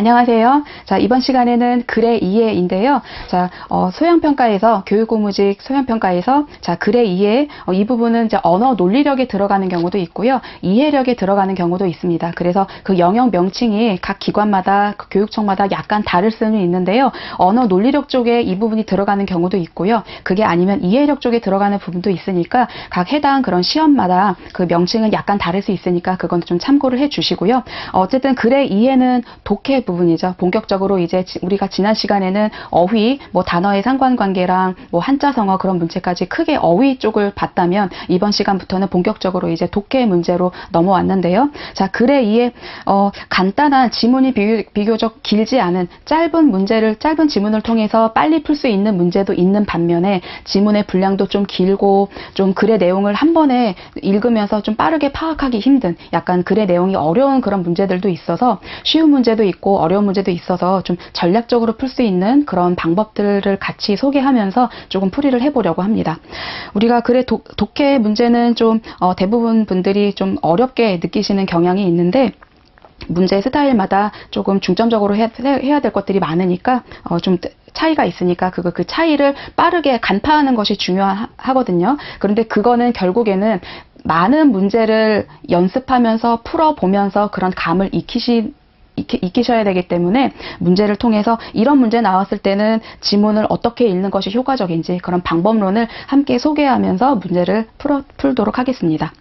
안녕하세요. 자, 이번 시간에는 글의 이해인데요. 자, 소형평가에서, 교육고무직 소형평가에서, 자, 글의 이해, 이 부분은 이제 언어 논리력에 들어가는 경우도 있고요. 이해력에 들어가는 경우도 있습니다. 그래서 그 영역 명칭이 각 기관마다, 그 교육청마다 약간 다를 수는 있는데요. 언어 논리력 쪽에 이 부분이 들어가는 경우도 있고요. 그게 아니면 이해력 쪽에 들어가는 부분도 있으니까 각 해당 그런 시험마다 그 명칭은 약간 다를 수 있으니까 그건 좀 참고를 해 주시고요. 어쨌든 글의 이해는 독해 부분이죠. 본격적으로 이제 우리가 지난 시간에는 어휘, 뭐 단어의 상관관계랑 뭐 한자성어 그런 문제까지 크게 어휘 쪽을 봤다면 이번 시간부터는 본격적으로 이제 독해 문제로 넘어왔는데요. 자, 글의 이해, 간단한 지문이 비교적 길지 않은 짧은 지문을 통해서 빨리 풀 수 있는 문제도 있는 반면에 지문의 분량도 좀 길고 좀 글의 내용을 한 번에 읽으면서 좀 빠르게 파악하기 힘든 약간 글의 내용이 어려운 그런 문제들도 있어서 쉬운 문제도 있고 어려운 문제도 있어서 좀 전략적으로 풀 수 있는 그런 방법들을 같이 소개하면서 조금 풀이를 해보려고 합니다. 우리가 글의 독해 문제는 좀 대부분 분들이 좀 어렵게 느끼시는 경향이 있는데 문제 스타일마다 조금 중점적으로 해야 될 것들이 많으니까 좀 차이가 있으니까 그 차이를 빠르게 간파하는 것이 중요하거든요. 그런데 그거는 결국에는 많은 문제를 연습하면서 풀어보면서 그런 감을 익히셔야 되기 때문에 문제를 통해서 이런 문제 나왔을 때는 지문을 어떻게 읽는 것이 효과적인지 그런 방법론을 함께 소개하면서 문제를 풀도록 하겠습니다.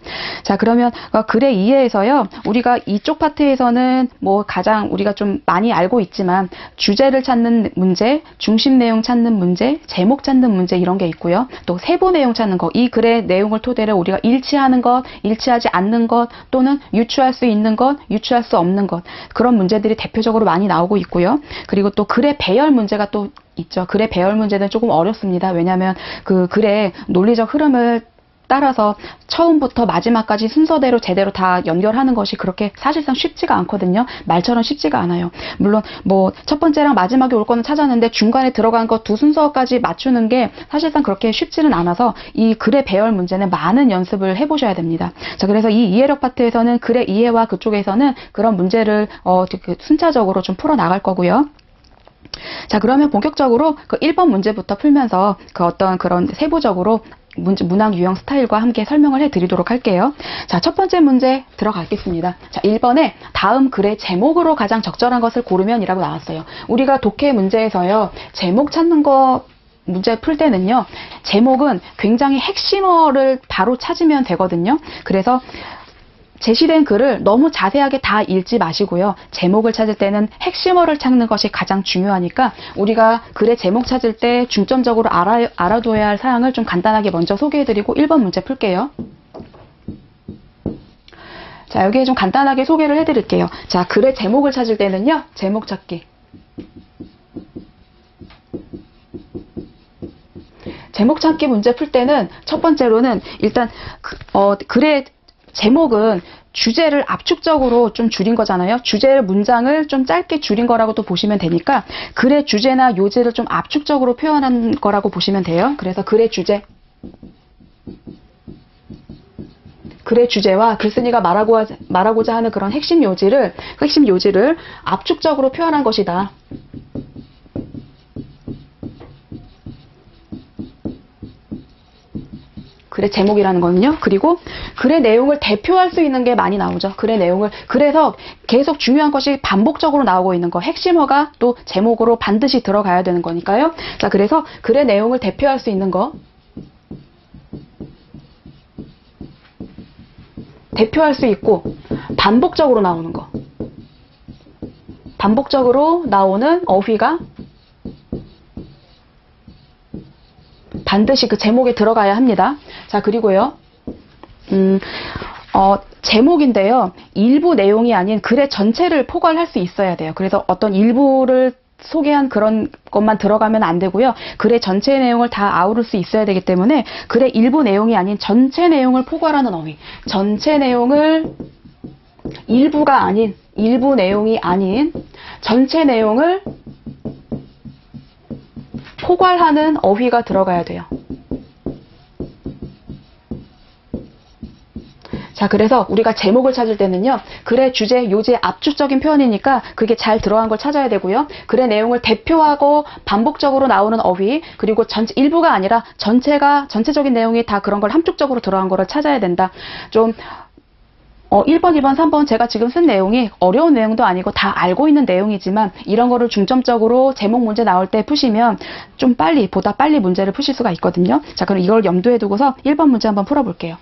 자, 그러면 글의 이해에서요. 우리가 이쪽 파트에서는 뭐 가장 우리가 좀 많이 알고 있지만 주제를 찾는 문제, 중심 내용 찾는 문제, 제목 찾는 문제 이런 게 있고요. 또 세부 내용 찾는 거, 이 글의 내용을 토대로 우리가 일치하는 것, 일치하지 않는 것 또는 유추할 수 있는 것, 유추할 수 없는 것 그런 문제들이 대표적으로 많이 나오고 있고요. 그리고 또 글의 배열 문제가 또 있죠. 글의 배열 문제는 조금 어렵습니다. 왜냐하면 그 글의 논리적 흐름을 따라서 처음부터 마지막까지 순서대로 제대로 다 연결하는 것이 그렇게 사실상 쉽지가 않거든요. 말처럼 쉽지가 않아요. 물론 뭐 첫 번째랑 마지막에 올 거는 찾았는데 중간에 들어간 것 두 순서까지 맞추는 게 사실상 그렇게 쉽지는 않아서 이 글의 배열 문제는 많은 연습을 해보셔야 됩니다. 자, 그래서 이 이해력 파트에서는 글의 이해와 그쪽에서는 그런 문제를 순차적으로 좀 풀어 나갈 거고요. 자, 그러면 본격적으로 그 1번 문제부터 풀면서 그 어떤 그런 세부적으로 문학 유형 스타일과 함께 설명을 해드리도록 할게요. 자, 첫 번째 문제 들어가겠습니다. 자, 1번에 다음 글의 제목으로 가장 적절한 것을 고르면 이라고 나왔어요. 우리가 독해 문제에서요. 제목 찾는 거 문제 풀 때는요. 제목은 굉장히 핵심어를 바로 찾으면 되거든요. 그래서 제시된 글을 너무 자세하게 다 읽지 마시고요. 제목을 찾을 때는 핵심어를 찾는 것이 가장 중요하니까 우리가 글의 제목 찾을 때 중점적으로 알아둬야 할 사항을 좀 간단하게 먼저 소개해드리고 1번 문제 풀게요. 자, 여기에 좀 간단하게 소개를 해드릴게요. 자, 글의 제목을 찾을 때는요. 제목 찾기. 제목 찾기 문제 풀 때는 첫 번째로는 일단 글의 제목은 주제를 압축적으로 좀 줄인 거잖아요. 문장을 좀 짧게 줄인 거라고 또 보시면 되니까 글의 주제나 요지를 좀 압축적으로 표현한 거라고 보시면 돼요. 그래서 글의 주제와 글쓴이가 말하고자 하는 그런 핵심 요지를 압축적으로 표현한 것이다. 글의 제목이라는 거는요. 그리고 글의 내용을 대표할 수 있는 게 많이 나오죠. 글의 내용을. 그래서 계속 중요한 것이 반복적으로 나오고 있는 거. 핵심어가 또 제목으로 반드시 들어가야 되는 거니까요. 자, 그래서 글의 내용을 대표할 수 있는 거. 대표할 수 있고 반복적으로 나오는 거. 반복적으로 나오는 어휘가 반드시 그 제목에 들어가야 합니다. 자, 그리고요. 제목인데요. 일부 내용이 아닌 글의 전체를 포괄할 수 있어야 돼요. 그래서 어떤 일부를 소개한 그런 것만 들어가면 안 되고요. 글의 전체 내용을 다 아우를 수 있어야 되기 때문에 글의 일부 내용이 아닌 전체 내용을 포괄하는 어휘. 전체 내용을 일부 내용이 아닌 전체 내용을 포괄하는 어휘가 들어가야 돼요. 자, 그래서 우리가 제목을 찾을 때는요, 글의 주제, 요지의 압축적인 표현이니까 그게 잘 들어간 걸 찾아야 되고요. 글의 내용을 대표하고 반복적으로 나오는 어휘, 그리고 일부가 아니라 전체적인 내용이 다 그런 걸 함축적으로 들어간 거를 찾아야 된다. 좀 1번, 2번, 3번 제가 지금 쓴 내용이 어려운 내용도 아니고 다 알고 있는 내용이지만 이런 거를 중점적으로 제목 문제 나올 때 푸시면 좀 보다 빨리 문제를 푸실 수가 있거든요. 자, 그럼 이걸 염두에 두고서 1번 문제 한번 풀어볼게요.